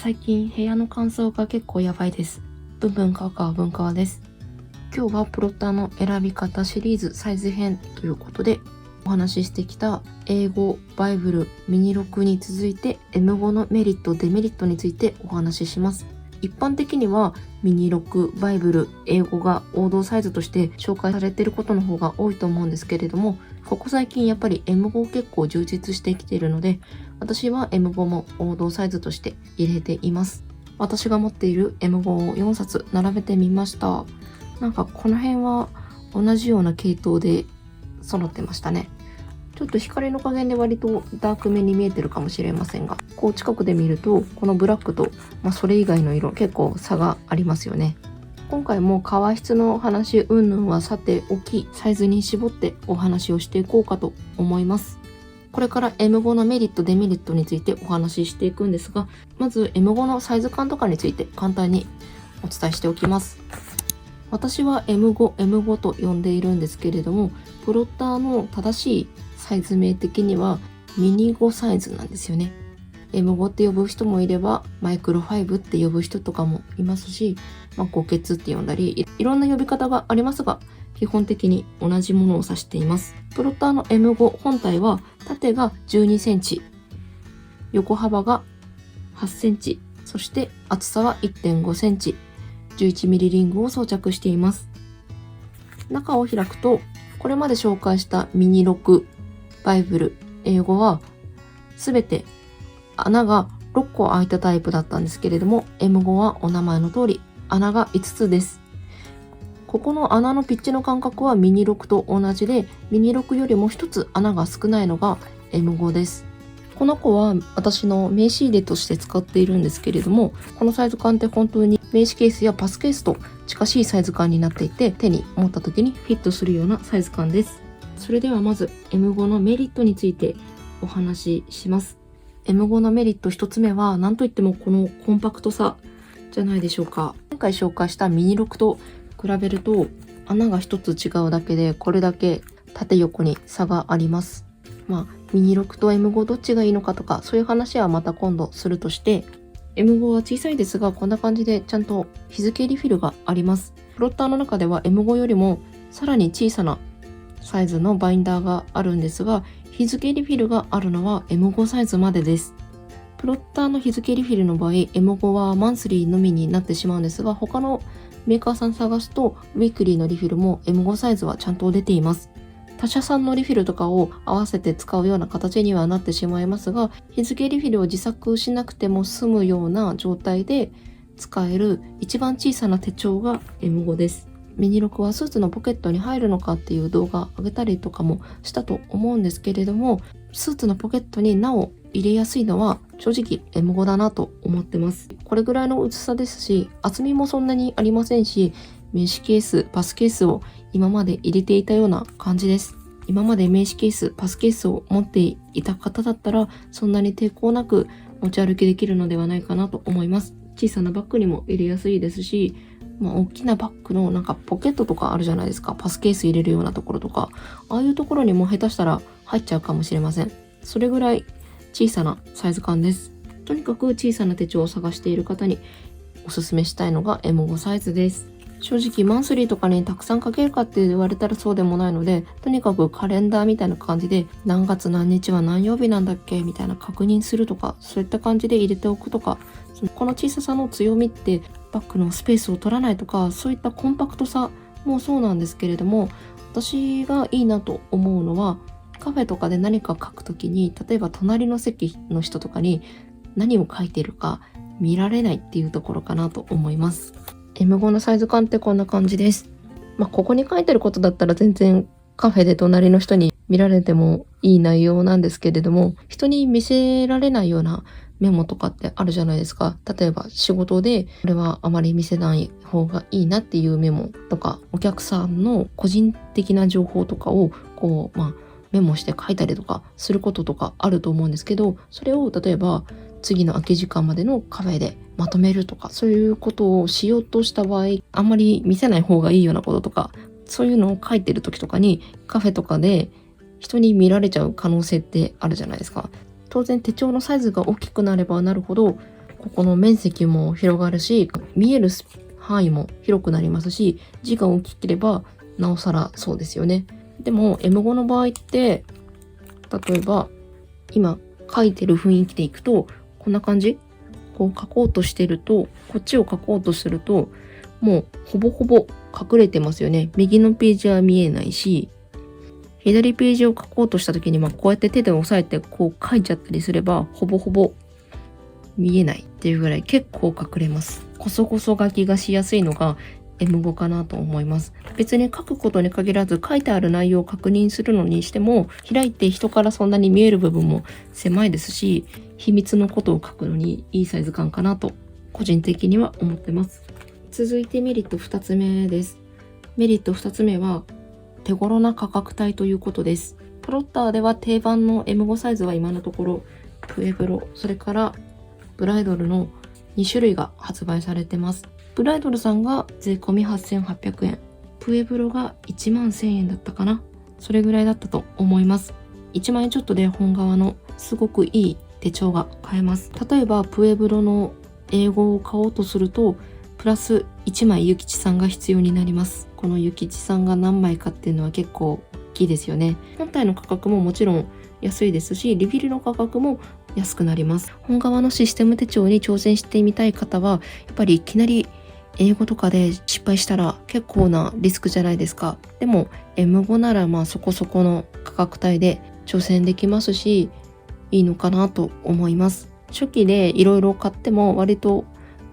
最近部屋の乾燥が結構やばいです。ブンブンカワカワ文化です。今日はプロッターの選び方シリーズサイズ編ということでお話ししてきた英語、バイブル、ミニ録に続いて M5 のメリット、デメリットについてお話しします。一般的にはミニ録、バイブル、英語が王道サイズとして紹介されていることの方が多いと思うんですけれども、ここ最近やっぱり M5 結構充実してきているので、私は M5 も王道サイズとして入れています。私が持っている M5 を4冊並べてみました。なんかこの辺は同じような系統で揃ってましたね。ちょっと光の加減で割とダークめに見えてるかもしれませんが、こう近くで見るとこのブラックと、それ以外の色結構差がありますよね。今回も革質の話云々はさておき、サイズに絞ってお話をしていこうかと思います。これから M5 のメリットデメリットについてお話ししていくんですが、まず M5 のサイズ感とかについて簡単にお伝えしておきます。私は M5 と呼んでいるんですけれども、プロッターの正しいサイズ名的にはミニ5サイズなんですよね。M5 って呼ぶ人もいればマイクロ5って呼ぶ人とかもいますし、5ケツって呼んだり、いろんな呼び方がありますが、基本的に同じものを指しています。プロッターの M5 本体は縦が12センチ、横幅が8センチ、そして厚さは 1.5 センチ、11ミリリングを装着しています。中を開くと、これまで紹介したミニ6、バイブル、英語はすべて穴が6個開いたタイプだったんですけれども、M5 はお名前の通り穴が5つです。ここの穴のピッチの間隔はミニ6と同じで、ミニ6よりも1つ穴が少ないのが M5 です。この子は私の名刺入れとして使っているんですけれども、このサイズ感って本当に名刺ケースやパスケースと近しいサイズ感になっていて、手に持った時にフィットするようなサイズ感です。それではまず M5 のメリットについてお話しします。M5 のメリット1つ目は何といってもこのコンパクトさじゃないでしょうか。前回紹介したミニ6と比べると穴が1つ違うだけでこれだけ縦横に差があります。ミニ6と M5 どっちがいいのかとかそういう話はまた今度するとして、 M5 は小さいですがこんな感じでちゃんと日付リフィルがあります。プロッターの中では M5 よりもさらに小さなサイズのバインダーがあるんですが、日付リフィルがあるのは M5 サイズまでです。プロッターの日付リフィルの場合 M5 はマンスリーのみになってしまうんですが、他のメーカーさん探すとウィークリーのリフィルも M5 サイズはちゃんと出ています。他社さんのリフィルとかを合わせて使うような形にはなってしまいますが、日付リフィルを自作しなくても済むような状態で使える一番小さな手帳が M5 です。ミニ6はスーツのポケットに入るのかっていう動画上げたりとかもしたと思うんですけれども、スーツのポケットになお入れやすいのは正直 M5 だなと思ってます。これぐらいの薄さですし、厚みもそんなにありませんし、名刺ケース、パスケースを今まで入れていたような感じです。今まで名刺ケース、パスケースを持っていた方だったらそんなに抵抗なく持ち歩きできるのではないかなと思います。小さなバッグにも入れやすいですし、大きなバッグのポケットとかあるじゃないですか。パスケース入れるようなところとか、ああいうところにも下手したら入っちゃうかもしれません。それぐらい小さなサイズ感です。とにかく小さな手帳を探している方におすすめしたいのが M5 サイズです。正直マンスリーとかにたくさん書けるかって言われたらそうでもないので、とにかくカレンダーみたいな感じで何月何日は何曜日なんだっけみたいな確認するとか、そういった感じで入れておくとか、この小ささの強みってバッグのスペースを取らないとか、そういったコンパクトさもそうなんですけれども、私がいいなと思うのはカフェとかで何か書くときに、例えば隣の席の人とかに何を書いているか見られないっていうところかなと思います。M5 のサイズ感ってこんな感じです。ここに書いてることだったら全然カフェで隣の人に見られてもいい内容なんですけれども、人に見せられないようなメモとかってあるじゃないですか。例えば仕事でこれはあまり見せない方がいいなっていうメモとか、お客さんの個人的な情報とかをメモして書いたりとかすることとかあると思うんですけど、それを例えば次の空き時間までのカフェでまとめるとか、そういうことをしようとした場合、あんまり見せない方がいいようなこととか、そういうのを書いてる時とかにカフェとかで人に見られちゃう可能性ってあるじゃないですか。当然手帳のサイズが大きくなればなるほどここの面積も広がるし、見える範囲も広くなりますし、字が大きければなおさらそうですよね。でも M5 の場合って、例えば今書いてる雰囲気でいくとこんな感じ。こう書こうとしてると、こっちを書こうとするともうほぼほぼ隠れてますよね。右のページは見えないし、左ページを書こうとした時にこうやって手で押さえてこう書いちゃったりすればほぼほぼ見えないっていうぐらい結構隠れます。こそこそ書きがしやすいのが M5 かなと思います。別に書くことに限らず書いてある内容を確認するのにしても、開いて人からそんなに見える部分も狭いですし、秘密のことを書くのにいいサイズ感かなと個人的には思ってます。続いてメリット2つ目です。メリット2つ目は手頃な価格帯ということです。プロッターでは定番の M5 サイズは今のところプエブロ、それからブライドルの2種類が発売されてます。ブライドルさんが税込み8800円、プエブロが1万1000円だったかな。それぐらいだったと思います。1万円ちょっとで本革のすごくいい手帳が買えます。例えばプエブロの英語を買おうとするとプラス1枚ゆきちさんが必要になります。このゆきちさんが何枚かっていうのは結構大きいですよね。本体の価格ももちろん安いですし、リフィルの価格も安くなります。本革のシステム手帳に挑戦してみたい方は、やっぱりいきなり英語とかで失敗したら結構なリスクじゃないですか。でも M5 ならそこそこの価格帯で挑戦できますし、いいのかなと思います。初期でいろいろ買っても割と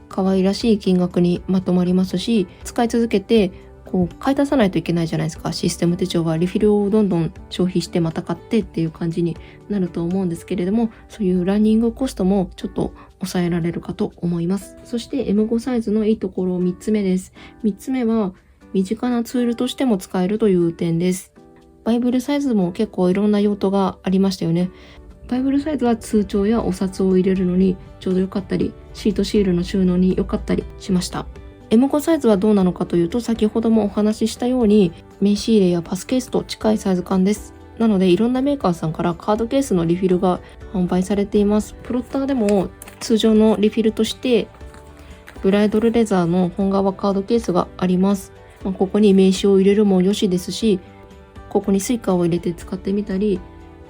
可愛らしい金額にまとまりますし、使い続けてこう買い足さないといけないじゃないですか。システム手帳はリフィルをどんどん消費してまた買ってっていう感じになると思うんですけれども、そういうランニングコストもちょっと抑えられるかと思います。そして M5 サイズのいいところ3つ目です。3つ目は身近なツールとしても使えるという点です。バイブルサイズも結構いろんな用途がありましたよね。バイブルサイズは通帳やお札を入れるのにちょうど良かったり、シートシールの収納に良かったりしました。M5 サイズはどうなのかというと、先ほどもお話ししたように名刺入れやパスケースと近いサイズ感です。なのでいろんなメーカーさんからカードケースのリフィルが販売されています。プロッターでも通常のリフィルとしてブライドルレザーの本革カードケースがあります。ここに名刺を入れるもよしですし、ここにスイカを入れて使ってみたり、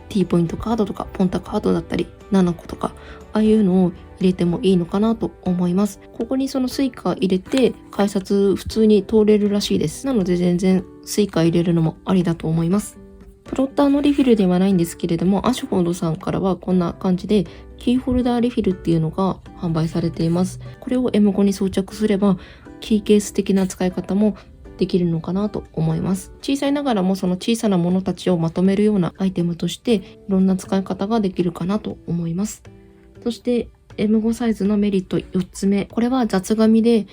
T ポイントカードとかポンタカードだったり7個とかああいうのを入れてもいいのかなと思います。ここにそのスイカ入れて改札普通に通れるらしいです。なので全然スイカ入れるのもありだと思います。プロッターのリフィルではないんですけれども、アシュフォードさんからはこんな感じでキーホルダーリフィルっていうのが販売されています。これを M5 に装着すればキーケース的な使い方もできるのかなと思います。小さいながらもその小さなものたちをまとめるようなアイテムとしていろんな使い方ができるかなと思います。そして M5 サイズのメリット4つ目、これは雑紙で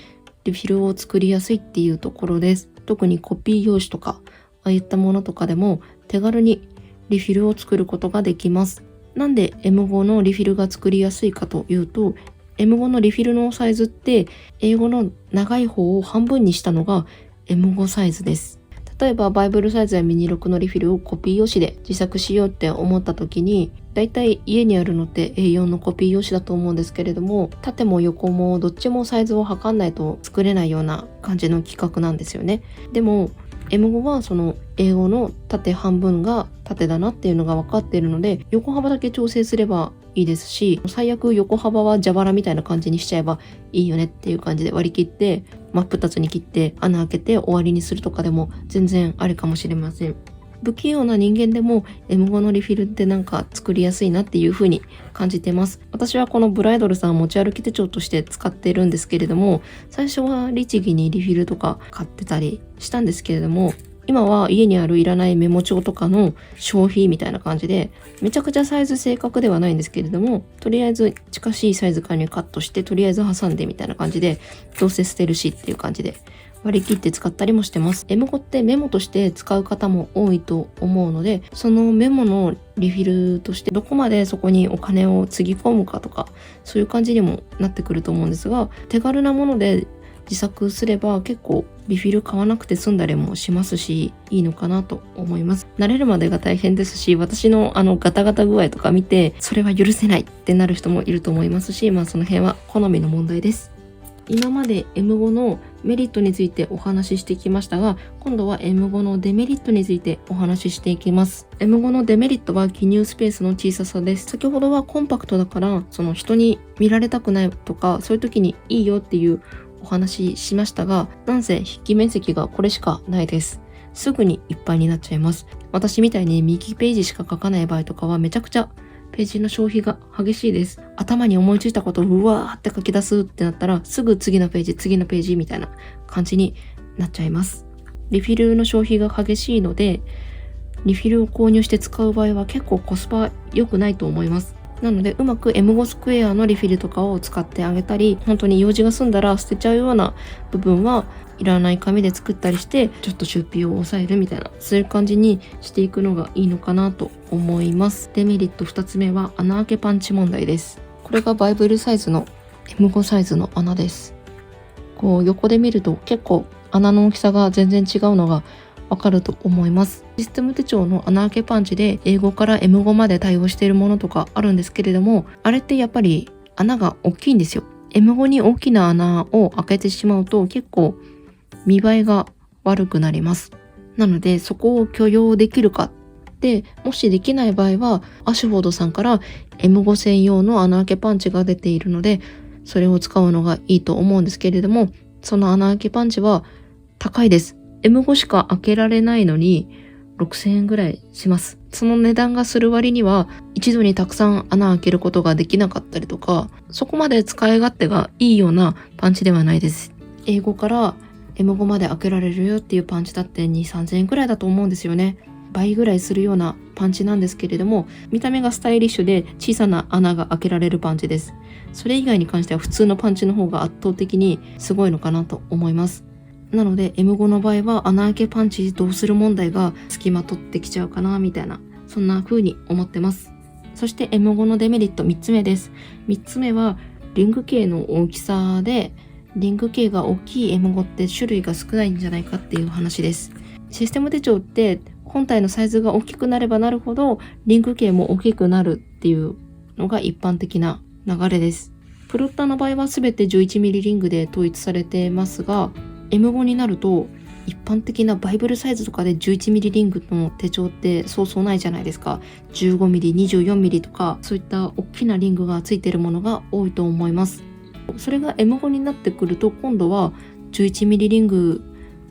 リフィルを作りやすいっていうところです。特にコピー用紙とかああいったものとかでも手軽にリフィルを作ることができます。なんで M5 のリフィルが作りやすいかというと、 M5 のリフィルのサイズって英語の長い方を半分にしたのがM5 サイズです。例えばバイブルサイズやミニロックのリフィルをコピー用紙で自作しようって思った時に、だいたい家にあるのって A4 のコピー用紙だと思うんですけれども、縦も横もどっちもサイズを測んないと作れないような感じの企画なんですよね。でも M5 はその英語の縦半分が縦だなっていうのが分かっているので、横幅だけ調整すればいいですし、最悪横幅は蛇腹みたいな感じにしちゃえばいいよねっていう感じで割り切って真っ二つに切って穴開けて終わりにするとかでも全然ありかもしれません。不器用な人間でも M5 のリフィルってなんか作りやすいなっていう風に感じてます。私はこのブライドルさん持ち歩き手帳として使ってるんですけれども、最初は律儀にリフィルとか買ってたりしたんですけれども、今は家にあるいらないメモ帳とかの消費みたいな感じで、めちゃくちゃサイズ正確ではないんですけれども、とりあえず近しいサイズ感にカットしてとりあえず挟んでみたいな感じで、どうせ捨てるしっていう感じで割り切って使ったりもしてます。M5 ってメモとして使う方も多いと思うので、そのメモのリフィルとしてどこまでそこにお金をつぎ込むかとか、そういう感じにもなってくると思うんですが、手軽なもので自作すれば結構リフィル買わなくて済んだりもしますし、いいのかなと思います。慣れるまでが大変ですし、私のガタガタ具合とか見て、それは許せないってなる人もいると思いますし、その辺は好みの問題です。今まで M5 のメリットについてお話ししてきましたが、今度は M5 のデメリットについてお話ししていきます。M5 のデメリットは記入スペースの小ささです。先ほどはコンパクトだから、その人に見られたくないとか、そういう時にいいよっていうお話ししましたが、なんせ筆記面積がこれしかないです。すぐにいっぱいになっちゃいます。私みたいに右ページしか書かない場合とかはめちゃくちゃページの消費が激しいです。頭に思いついたことをうわーって書き出すってなったら、すぐ次のページみたいな感じになっちゃいます。リフィルの消費が激しいので、リフィルを購入して使う場合は結構コスパ良くないと思います。なのでうまく M5 スクエアのリフィルとかを使ってあげたり、本当に用事が済んだら捨てちゃうような部分はいらない紙で作ったりして、ちょっと出費を抑えるみたいな、そういう感じにしていくのがいいのかなと思います。デメリット2つ目は穴開けパンチ問題です。これがバイブルサイズの M5 サイズの穴です。こう横で見ると結構穴の大きさが全然違うのがわかると思います。システム手帳の穴開けパンチで英語から M5 まで対応しているものとかあるんですけれども、あれってやっぱり穴が大きいんですよ。M5 に大きな穴を開けてしまうと結構見栄えが悪くなります。なのでそこを許容できるかで、もしできない場合はアシュフォードさんから M5 専用の穴開けパンチが出ているので、それを使うのがいいと思うんですけれども、その穴開けパンチは高いです。M5 しか開けられないのに6000円ぐらいします。その値段がする割には一度にたくさん穴開けることができなかったりとか、そこまで使い勝手がいいようなパンチではないです。英語から M5 まで開けられるよっていうパンチだって2、3000円くらいだと思うんですよね。倍ぐらいするようなパンチなんですけれども、見た目がスタイリッシュで小さな穴が開けられるパンチです。それ以外に関しては普通のパンチの方が圧倒的にすごいのかなと思います。なので M5 の場合は穴開けパンチどうする問題が付きまとってきちゃうかなみたいな、そんな風に思ってます。そして M5 のデメリット3つ目です。3つ目はリング径の大きさで、リング径が大きい M5 って種類が少ないんじゃないかっていう話です。システム手帳って本体のサイズが大きくなればなるほどリング径も大きくなるっていうのが一般的な流れです。プロッターの場合は全て 11mm リングで統一されてますが、M5 になると一般的なバイブルサイズとかで 11mm リングの手帳ってそうそうないじゃないですか。15mm、24mm とかそういった大きなリングがついてるものが多いと思います。それが M5 になってくると今度は 11mm リング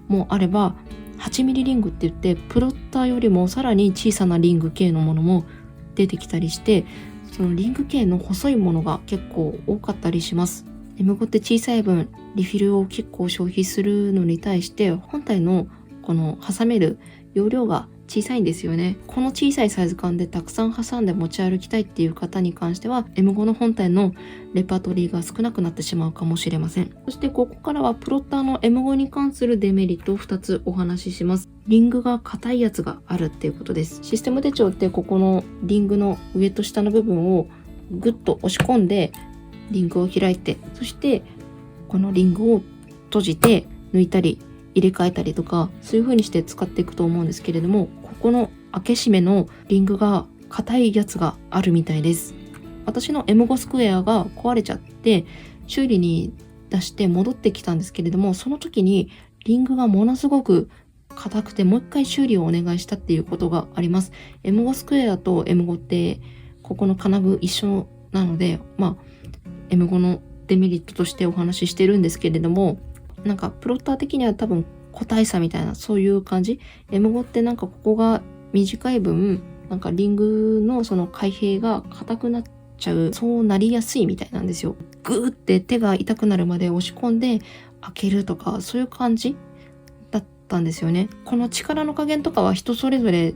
もあれば 8mm リングって言ってプロッターよりもさらに小さなリング系のものも出てきたりして、そのリング系の細いものが結構多かったりします。M5 って小さい分リフィルを結構消費するのに対して本体のこの挟める容量が小さいんですよね。この小さいサイズ感でたくさん挟んで持ち歩きたいっていう方に関しては M5 の本体のレパートリーが少なくなってしまうかもしれません。そしてここからはプロッターの M5 に関するデメリットを2つお話しします。リングが硬いやつがあるっていうことです。システム手帳ってここのリングの上と下の部分をグッと押し込んでリングを開いて、そしてこのリングを閉じて抜いたり入れ替えたりとか、そういう風にして使っていくと思うんですけれども、ここの開け閉めのリングが硬いやつがあるみたいです。私の M5 スクエアが壊れちゃって修理に出して戻ってきたんですけれども、その時にリングがものすごく硬くてもう一回修理をお願いしたっていうことがあります。M5 スクエアと M5 ってここの金具一緒なので、M5 のデメリットとしてお話ししてるんですけれども、なんかプロッター的には多分個体差みたいなそういう感じ。M5 ってなんかここが短い分なんかリングのその開閉が硬くなっちゃう、そうなりやすいみたいなんですよ。グーって手が痛くなるまで押し込んで開けるとかそういう感じだったんですよね。この力の加減とかは人それぞれ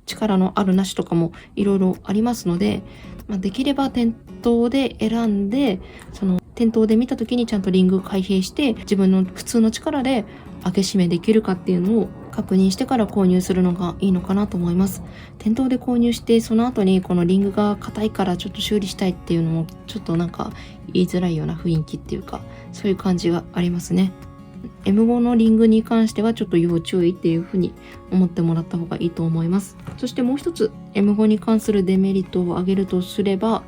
力のあるなしとかもいろいろありますので、できれば店頭で選んで、その店頭で見た時にちゃんとリング開閉して自分の普通の力で開け閉めできるかっていうのを確認してから購入するのがいいのかなと思います。店頭で購入してその後にこのリングが硬いからちょっと修理したいっていうのもちょっとなんか言いづらいような雰囲気っていうか、そういう感じがありますね。M5 のリングに関してはちょっと要注意っていう風に思ってもらった方がいいと思います。そしてもう一つ M5 に関するデメリットを挙げるとすれば、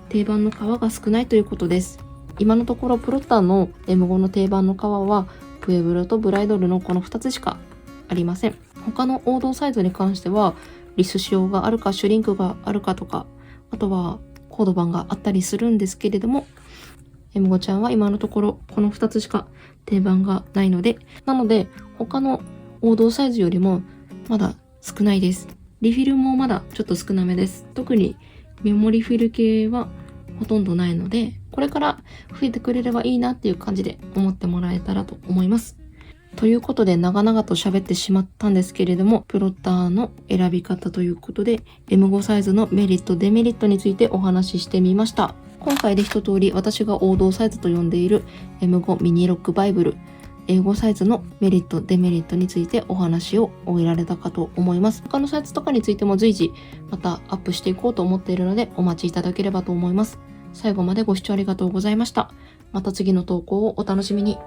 定番の革が少ないということです。今のところプロッターの M5 の定番の革はプエブロとブライドルのこの2つしかありません。他の王道サイズに関してはリス仕様があるかシュリンクがあるかとか、あとはコード版があったりするんですけれども、M5 ちゃんは今のところこの2つしか定番がないので、なので他の王道サイズよりもまだ少ないです。リフィルもまだちょっと少なめです。特にメモリフィル系はほとんどないので、これから増えてくれればいいなっていう感じで思ってもらえたらと思います。ということで長々と喋ってしまったんですけれども、プロッターの選び方ということで M5 サイズのメリットデメリットについてお話ししてみました。今回で一通り私が王道サイズと呼んでいる M5 ミニロックバイブル英語サイズのメリットデメリットについてお話を終えられたかと思います。他のサイズとかについても随時またアップしていこうと思っているのでお待ちいただければと思います。最後までご視聴ありがとうございました。また次の投稿をお楽しみに。